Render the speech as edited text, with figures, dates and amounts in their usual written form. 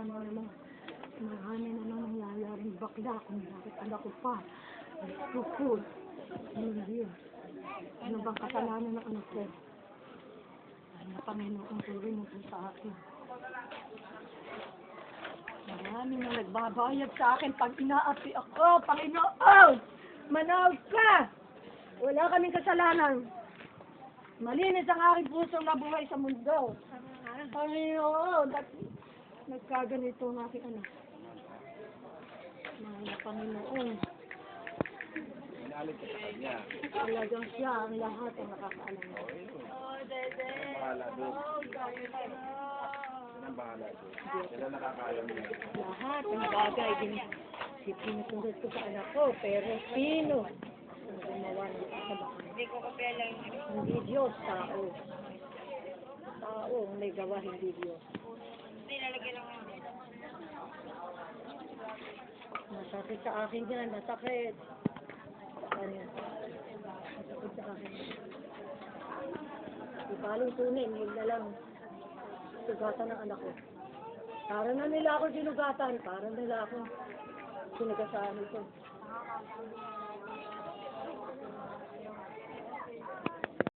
Marami naman nangyayaring bakla kung bakit anak ko pa. Lupod. Hindi. Ano bang kasalanan ng anak ko? Ano Panginoon tuloy mo po sa akin? Marami na nagbabayad sa akin pag inaapi ako. Panginoon! Manawag ka! Wala kaming kasalanan. Malinis ang aking pusong nabuhay sa mundo. Panginoon! Nagkaganito ang aking anak. Mga Panginoon. Inalit ka sa kanya. Talagang siya ang lahat ang nakakaalam. Dede. Bahala doon. Yan ang bahala doon. Yan ang nakakaalam niya. Lahat ang bagay pinusunod ko sa anak ko. Pero sino ang gumawa ng kasalanan? Hindi ko kapya lang. Hindi Diyos, tao. Tao ang may gawa, hindi Diyos. Hindi nalagyan lang. Masakit sa akin yan, masakit. Ano? Masakit sa akin. Ipalong tunin, huwag na lang sugatan ng anak ko. Para na nila ako sinugatan, para nila ako sinagasaan ito.